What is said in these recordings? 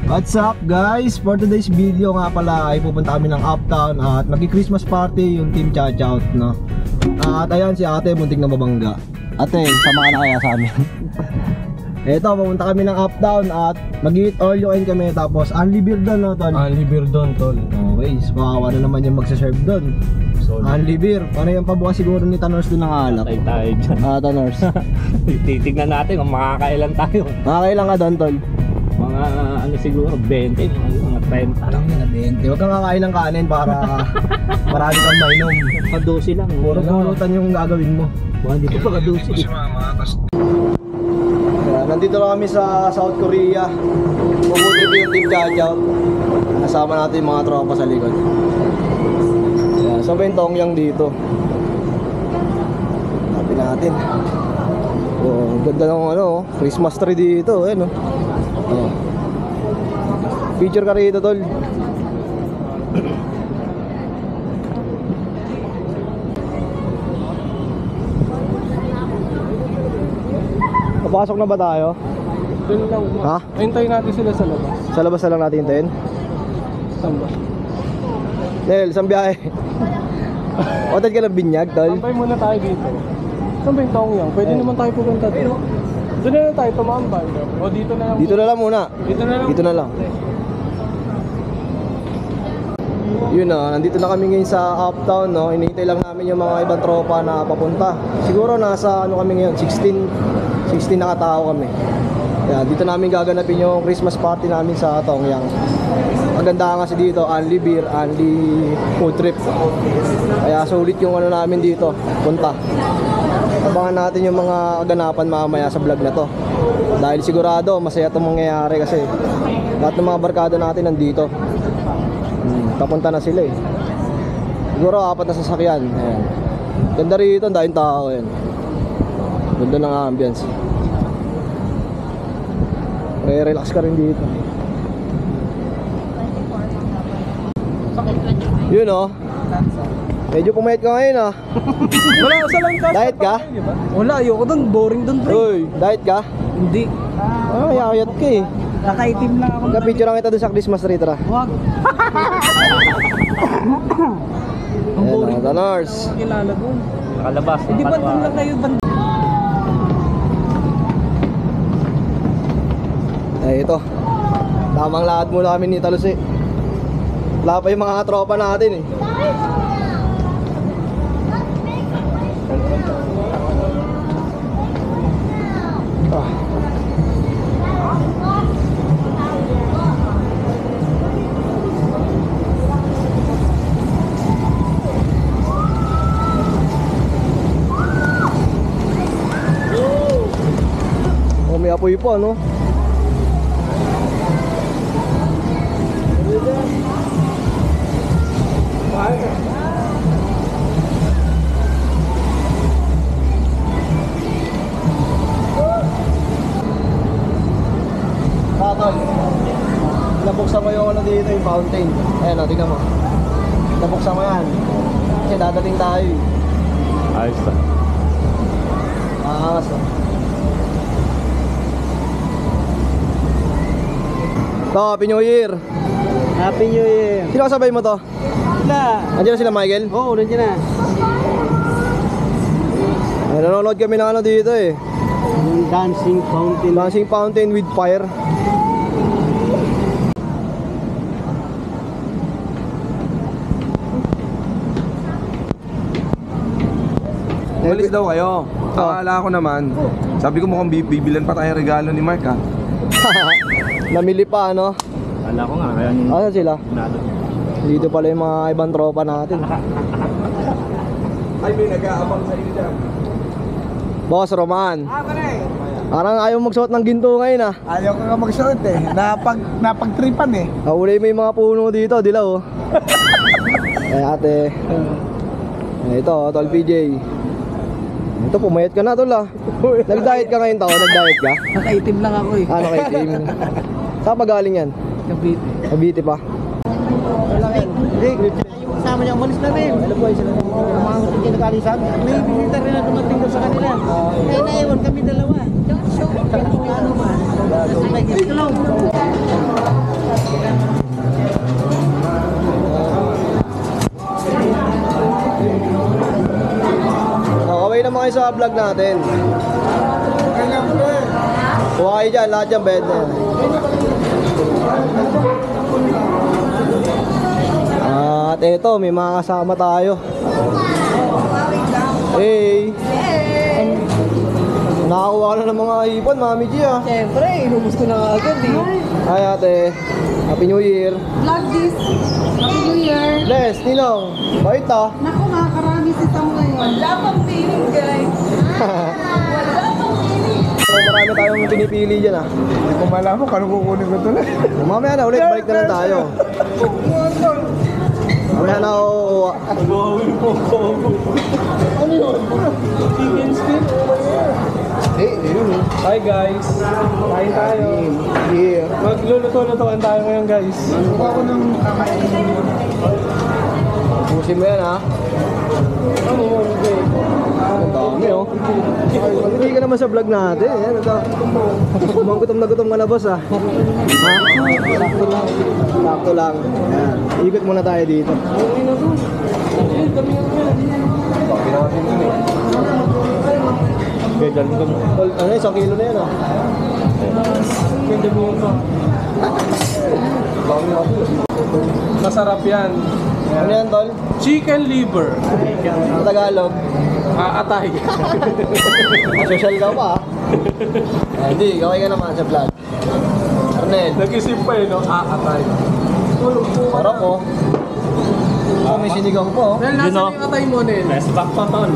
What's up guys? For today's video nga pala ay pupunta kami ng Uptown at magi-Christmas party yung Team Chachout, no? At ayan si ate muntik na mabangga. Ate, sama ka na kaya sa amin? Eto, pupunta kami ng Uptown at mag-eat all you can kami. Tapos only beer doon, no tol? Only beer doon, tol. Okay, so kawawa na naman yung magsaserve doon. Only beer. Paano yung pabukas siguro ni Tanors doon ng alak? Tayo dyan. Tanors. Titignan natin kung makakailan tayo. Makakailan ka doon, tol? Mga ano siguro, 20, mga 30. Alam na 20. Huwag kang kakain ng kanin para marami kang mainom. Kadosi lang. Puro pulutan yung gagawin mo. Hindi ko pa kadosi. Nandito na kami sa South Korea. Puputrip yung Team Chachout. Kasama natin yung mga tropa sa likod. Sabay yung Tongyang dito. Hanapin natin. Oh, ganda ng ano, Christmas tree dito. Ayan, oh. Oh. Picture ka rito, tol. Papasok na ba tayo? Doon lang. Ha? Hintayin natin sila sa labas. Sa labas na lang natin hintayin? Saan ba? Nel, saan biyahe? Hotel ka ng Binyag, tol? Tambay muna tayo dito. Saan ba yung Tongyang? Pwede naman tayo pupunta dito. Doon na lang tayo tumambay. O dito na lang. Dito na lang muna. Dito na lang. Dito na lang. Yun na, nandito na kami ngayon sa Uptown, no? Hinihintay lang namin yung mga ibang tropa na papunta. Siguro nasa ano kami ngayon, 16 na katao kami. Kaya dito namin gaganapin yung Christmas party namin sa Tongyang. Maganda kasi dito, only beer, only food trip. Kaya sulit yung ano namin dito, punta. Abangan natin yung mga ganapan mamaya sa vlog na to. Dahil sigurado masaya itong mangyayari kasi lahat ng mga barkada natin nandito. Papunta na sila eh. Siguro 4 na sasakyan. Ayan. Ganda rito, ang daming tao. Ayan. Ganda ng ambience. Relax ka rin dito. Yun oh. Medyo pumayat ka ngayon ah. Wala, sa lang ka. Diet ka? Wala, ayoko doon. Boring doon, pre. Uy, diet ka? Hindi. Ah, yakayat ka eh. Nakaitim lang ako. Kapicture lang kita doon sa Christmas tree, tara. Wag. Ang Ayan boring oh, Tanors. kilala doon. Nakalabas. Hindi ba doon lang kayo banda? Eh ito. Tamang lahat muna kami ni Talos eh. Wala pa yung mga tropa natin eh. Ah. Oh, may apoy pa, no? Tatol, nabuksan mo yung ano dito, yung fountain. Ayan o, tingnan mo. Nabuksan mo yan. Kasi dadating tayo eh. Ayos na. Aangas o. Ito, Happy New Year. Happy New Year. Sino kasabay mo to? Wala. Andiyan na sila, Michael? Oo, nandiyan na. Ay, nanonood kami ng ano dito eh. Dancing fountain. Dancing fountain with fire. Malis daw kayo. Akala ko naman. Sabi ko mukhang bibilan pa tayo regalo ni Mark ha. Namili pa ano? Kala ko nga, kaya Asan sila? nalo. Dito pala yung mga ibang tropa natin. Ay, may nag-aabang sa inyo dyan. Boss Roman. pare. Parang ayaw magsuot ng ginto ngayon ah. Ayaw ko nga magsuot eh. Napagtripan eh. Nahuli mo yung mga puno dito, dilaw oh. Eh ate. Ito, Tol PJ. Ito, pumayat ka na tol ah. Nag-diet ka ngayon tao, nag-diet ka? Nakaitim lang ako eh. Ano kay team? Saan pa galing yan? Cavite. Cavite pa. Rick, yung kasama niya umalis na rin. Alam mo yung sila yung mga hindi nag-alisan. May bisita rin na dumating doon sa kanila. Kaya naiwan kami dalawa. Ano ba? May itlog. kayo sa vlog natin. Kuha kayo dyan, lahat dyan, bed na yan. At eto, may mga kasama tayo. Hey! Nakakuha ka na ng mga ipon, Mami G ah. Siyempre, inubos ko na agad eh. Hi ate, Happy New Year. Vlog this. Happy New Year. Bless, Ninong, bait ah. Naku, nakakarami si Sam ngayon. Wala pang feeling, guys. Wala pang feeling. Marami tayong pinipili dyan ah. Hindi ko malaman kung ano kukunin ko ito na. Mamaya na ulit, balik na lang tayo. Mamaya na ako. Ano yun? Chicken skin? Hi guys! Kain tayo. Yeah. Magluluto-lutoan tayo ngayon guys. Pusin mo yan ha. Ano yun? Okay. Ang dami oh. Hindi ka naman sa vlog natin. Yan, gutom na gutom ka na boss ah. Ha? Sakto lang. Sakto lang. Yan. Ikot muna tayo dito. Okay na to. Eh, dami yan yan. Okay, dami ka mo. Ano, 1 kilo na yan ah. Okay, dami yan pa. Masarap yan. Ano yan tol? Chicken liver. Sa Tagalog. Atay. Social ka pa ah. Hindi, gawin ka naman sa vlog. Arnel. Nag-isip pa eh, no? Atay. Sarap oh. Oh, may sinigang po oh. Nel, nasa yung atay mo, Nel? Best back pa, ton.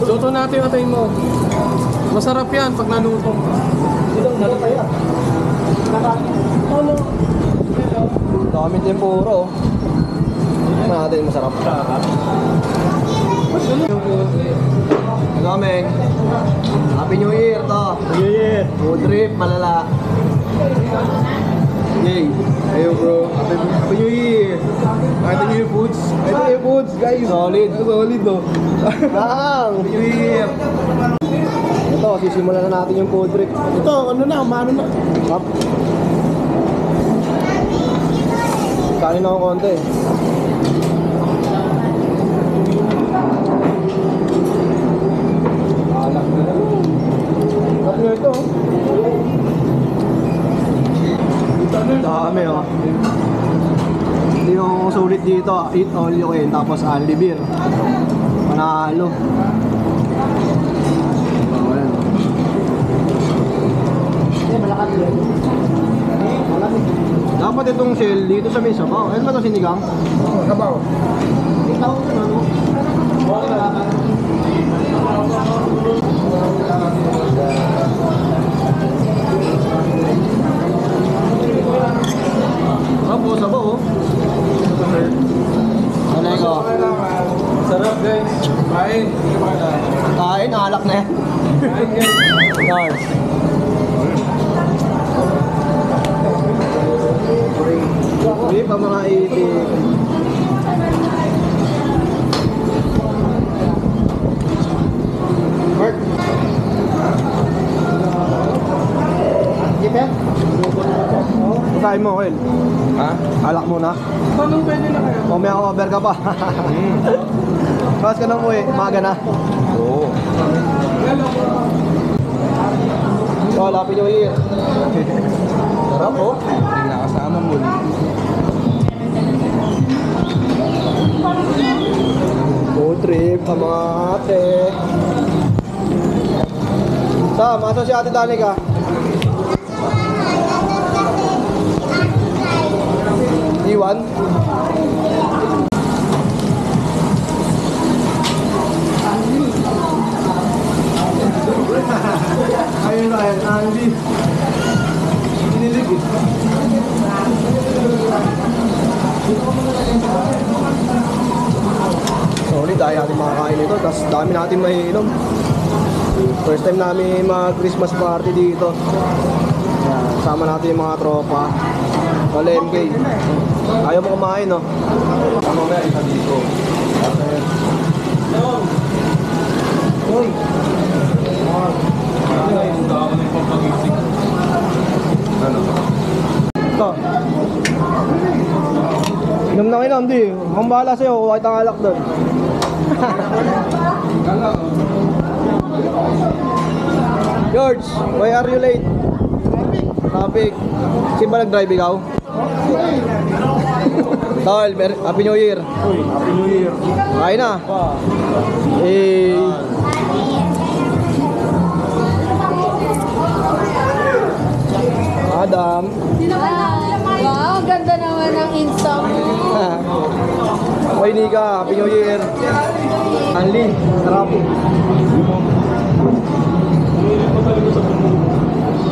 Luto natin yung atay mo. Masarap yan pag naluto. Sinigang na kaya. Ano? Dami tempura oh. Tingnan natin masarap. Kameng. Happy New Year to. Yeah. Food trip, malala. Yay. Ayo bro. Happy New Year. Happy New Year foods. Happy New Year foods guys. Solid. Solid no. Happy New Year. Ito, sisimulan na natin yung food trip. Ito, ano na, umano na. Up. Kanin ako konti. Alak na lang. Ano ito? Dami oh. Hindi yung sulit dito. Eat all you can. Tapos only beer. Panalo. Oh, ayan. Dapat itong shell dito sa may sabaw. Ano ba ito sinigang? Sabaw. Sabaw, sabaw oh. Ano ko? Sarap guys. Kain. Kain, alak na yan. Kain guys. Guys. Hindi pa mga itik. Mark. Gipen? Kain mo, Kel. Ha? Alak muna. Paano pwede na kayo? Mamaya over ka pa. Bawas ka na mo eh, maga na. Oo. So, Happy New Year. Sarap oh. Hindi nakasama mo. Food trip sa mga ate. Sam, asan si Ate Danica? Iwan? Ayun na yan, Andy. Inilig eh. Solid, dahil natin makakain ito. Tapos dami natin maiinom. First time namin mag-Christmas party dito. Yan, sama natin yung mga tropa. Wala MK. Ayaw mo kumain, no? Tama ba? Isa dito. Uy! Ano? Ito. Inom na inom, di. Ang bahala sa'yo, kahit ang alak doon. George, why are you late? Traffic. Sino ba nag-drive ikaw? Tol, Happy New Year. Happy New Year. Kain na. Eh. Adam. Wow, ganda naman ng Insta mo. Hoy Nika, Happy New Year. Anli, sarap.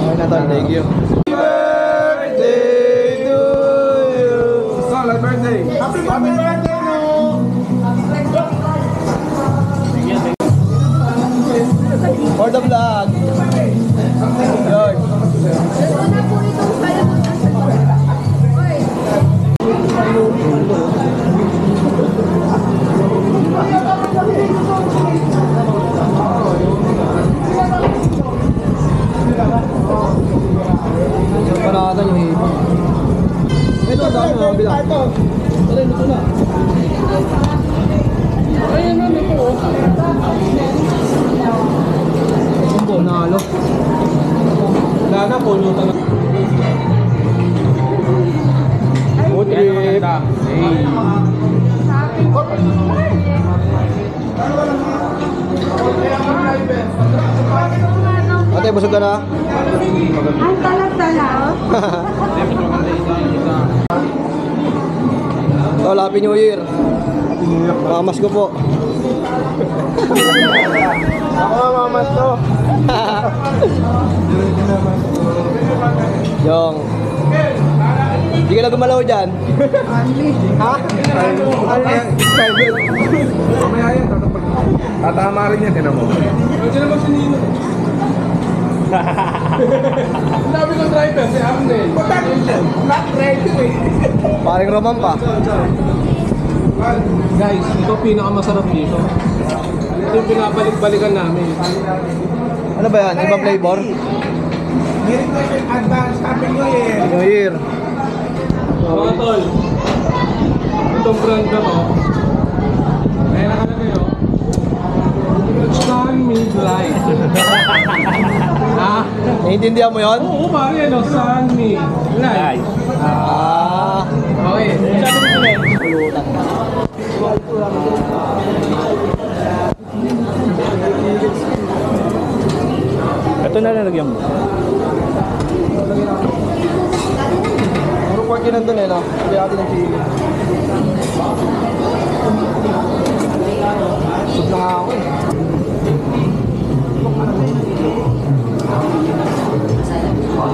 Ay na tol, thank you. Happy birthday to you. Sol, happy birthday. Happy birthday, no! For the vlog. George. Yung paratan yung hipon. Ito, dami mga bilang. Ito, ito na. Ayun na, ito oh. Ito, nalo. Wala na, pulutan na. Good trip. Ate, busog ka na? Ang talag-tala. Tol, Happy New Year. Mamas ko po. Ako nga mamas to. Yung. Hindi ka na gumalaw dyan. Ha? Mamaya yan, tatama rin yan, tinan mo. Hindi naman sinino. Sabi ng driver, si Amnel. Not ready, eh. Paring Roman pa. Guys, ito pinakamasarap dito. Ito yung pinabalik-balikan namin. Ano ba yan? Ibang flavor? Merry Christmas, advance, Happy New Year! New Year. Mga tol, itong brand na to, kaya nakalagay oh, Sun Mid Light. Ha? Naiintindihan mo yun? Oo, pare, ano, Sun Mid Light. Ah. Okay, sabi ko na Pulutan. Ito na lalagyan mo. Puro pork yun nandun eh, no? Hindi natin ng chili. Sub na nga ako eh.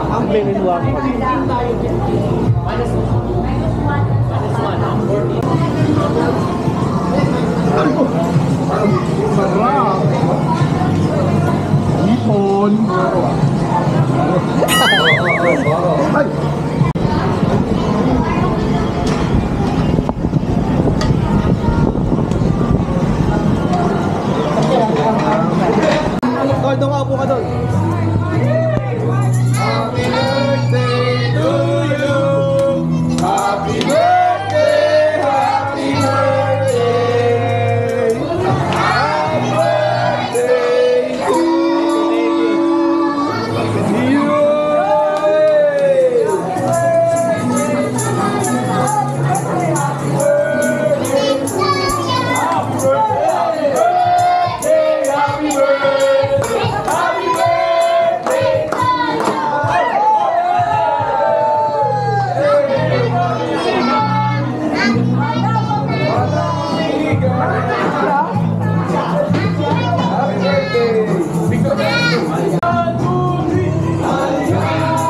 Ang binuwag. Sarap! Ipon! Ay! Tol, doon ka, upo ka doon. Happy birthday to you. Happy birthday, happy birthday. Happy birthday to you.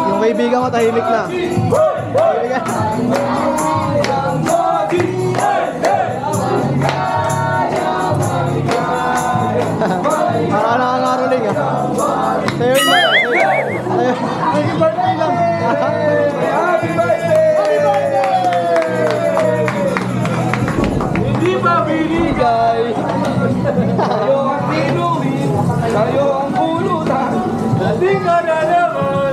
Yung kaibigan ko tahimik na. Para nakakaroling ah. Sa'yo yun ba? Happy birthday lang. Happy birthday! Hindi pa binigay. Sa'yo ang pinuwin. Sa'yo ang pulutan. Hindi ka na naman.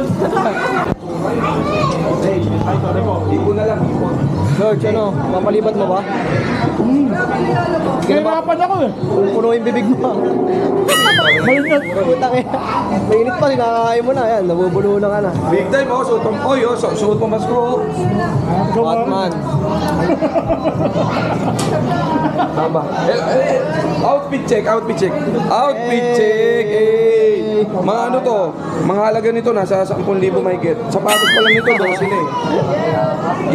Ipon na lang, ipon. George, ano? Papalibat mo ba? Kahirapan ako eh. Puno yung bibig mo. Malingat. Putang ina. Mainit pa, sinakakain mo na. Yan, nabubulo na ka na. Big time, oh. Suot pang, oy, oh. Suot pang masko, oh. Batman. Tama. Outfit check, outfit check. Outfit check, eh. Mga ano to, mga halaga nito nasa 10,000 mahigit. Sapatos pa lang nito, 12 na eh.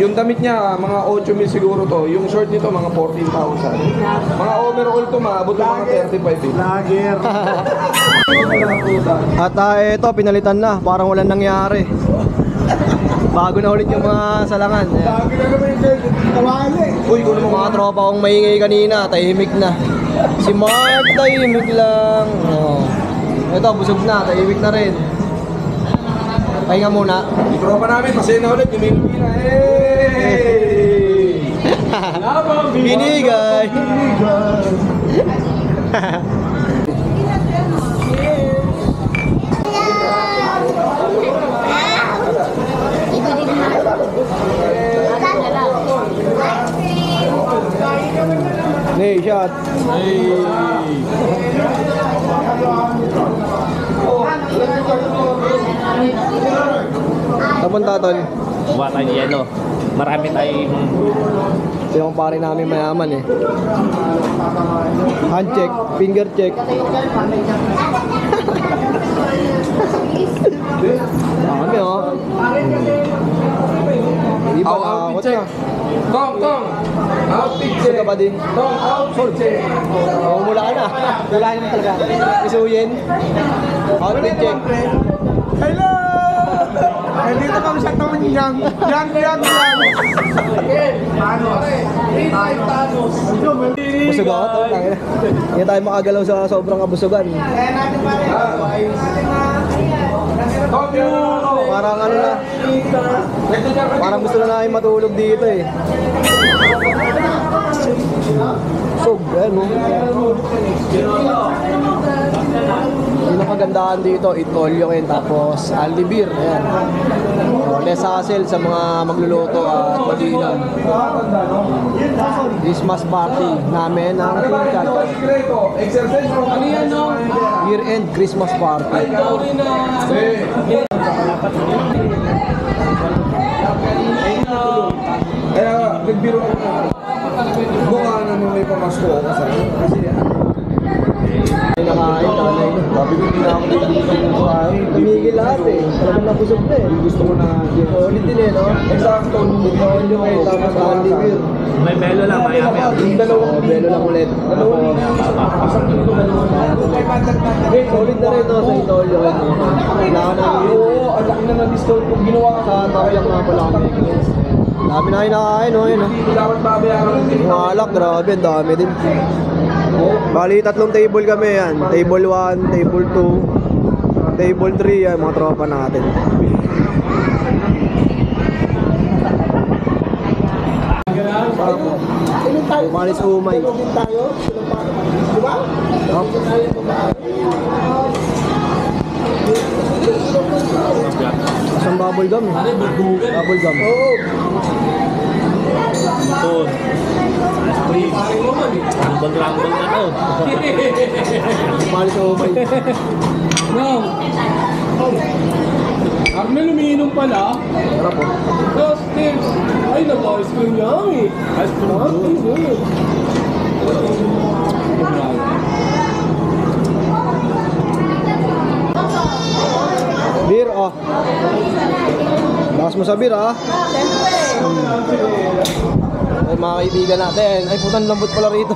Yung damit niya, mga 8,000 siguro to. Yung short nito, mga 14,000. Mga overall to, maabot ng mga 35 eh. Lager. At ito, pinalitan na. Parang walang nangyari. Bago na ulit yung mga salangan. Uy, kung naman Mga tropa kong maingay kanina, tahimik na. Si Mark, tahimik lang. Oh. Ito, busog na, tahimik na rin. Pahinga muna. yung tropa namin, masaya na ulit, yung na. Hey! Binigay. Hey, shot. Tapunta, tol. Kuha tayo ni ano. Marami tayong Yung pare namin mayaman eh. Hand check, finger check. Dami oh. Di ba Outfit nakakot check. na? Tong! Outfit Gusto check. ka ba din? Tong, outfit check. Oo, mula ka na. Mula ka naman talaga. Isuyin. Outfit check. Hello! Dito kami sa taon yang. Yang. Busog ako. Tangina. Hindi tayo makagalaw sa sobrang kabusugan. Tong, Parang ano na. Parang gusto na namin matulog dito eh. Busog. Ayan mo. Yung kagandahan dito, Itolyo ngayon, tapos Aldi Beer, ayan. Less hassle sa mga magluluto at pag-inom. Christmas party namin ang Tingkat. exercise mo. Ano yan, no? Year-end Christmas party. Kaya, nagbiro ko na. Mukha na mo may pamasko ako sa kasi Ay, nakain talaga yun. Sabi ko, hindi na ako nagbibitin. Tumigil lahat eh. Talagang nabusog na eh. gusto ko na Solid din eh, no? Exacto. Itolyo ngayon, tapos Aldi Beer. may belo lang, may Yung dalawang Belo lang ulit. Tapos, solid na rin no, sa Itolyo. Kailangan na yun. Oo, ang laki na na-discount kung ginawa ka Sa Taoyak nga pala kami. Dami na kinakain, no? Yun, no? Hindi dapat babayaran ng Yung alak, grabe, ang dami din. Bali, 3 table kami yan. Table 1, table 2, table 3, yan, mga tropa natin. Umalis umay. Isang bubble gum. Bubble gum. Ito. Rambol-rambol na to. Umalis umay. Arnel, umiinom pala. Sarap po. Dos tips. Ay, nag-ice cream lang eh. Ice cream lang? Good. Beer, oh. Lakas mo sa beer, ah. Ay, mga kaibigan natin. Ay, putang lambot pala rito.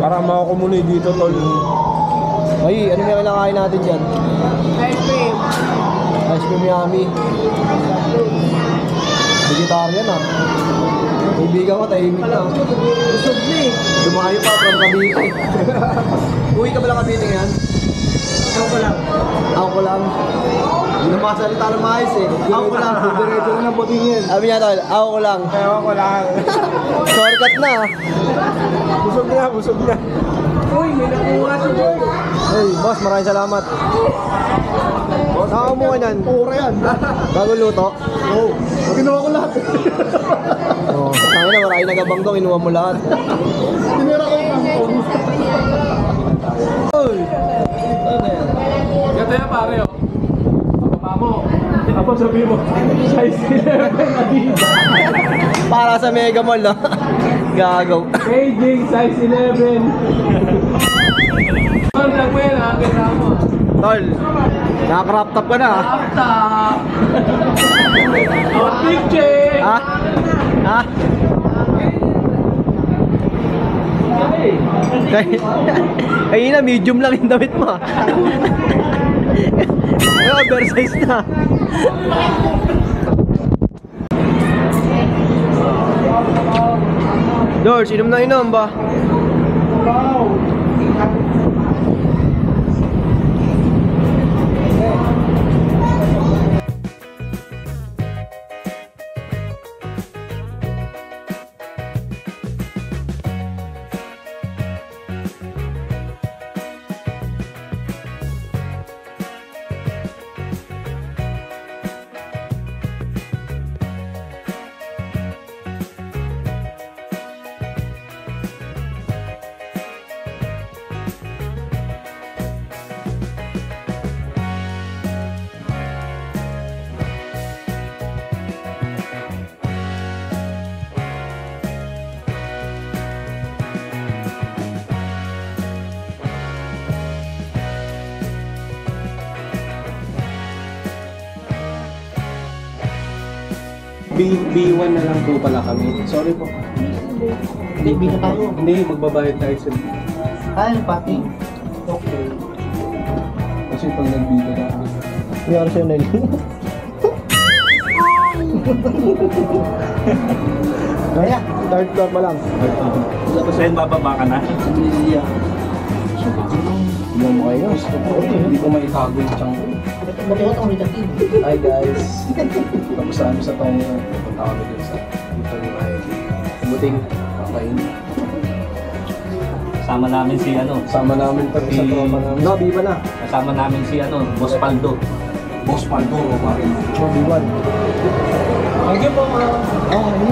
Para makakomunay dito, tol. Ay, ano yung kinakain natin dyan? Ice cream. Ice cream yummy. Vegetarian, ah. Kaibigan ko, tahimik na. Busog na eh. Dumayo pa from Cavite. Uwi ka pala Cavite yan? Ako ko lang. Ako ko lang. Hindi na makasalita ng maayos eh. Ako ko lang. Diretso na ng butingin. Sabi niya tol, ako ko lang. Ewan ko lang. Shortcut na. Busog na. Uy, may nakuha si Boy. Hey, boss, maraming salamat. Saan mo yan? Pura yan. Bago luto? Oo. Ginawa ko lahat. nagabangdong, inuha mo lahat. Tinira ko yung Oy! Ganito yan pare, oh. Pababa mo. Apo sabihin mo, size 11 Adidas. Para sa Mega Mall, no? Gagaw. KJ, size 11. Ang mo yan, ha? Kita mo. Tol, naka-crop top ka na, ha? Top! Outfit check! Ha? Ha? Kaya medium lang yung damit mo, ha? Ay, oversize na. George, inom na inom ba? B1 na lang po pala kami. Sorry po. Baby na tayo. Hindi, magbabayad tayo sa Ay, pati. Okay. Kasi pag nag-bida na kami. May Arsenal. Kaya. Third floor pa lang. Tapos ayun, bababa ka na. Hindi mo kayo. Hindi ko maitago yung chang ko. Buti-buti ang retakib. Hi guys. Tapos sa sa taong yan. Pupunta kami dun sa dito ni Maya. Buting kakain. Kasama namin si ano. Sama namin pati sa tropa namin. No, Biba na. Kasama namin si ano, Boss Paldo. Boss Paldo o pare. No, B1. Thank you po mga. Ah, ano?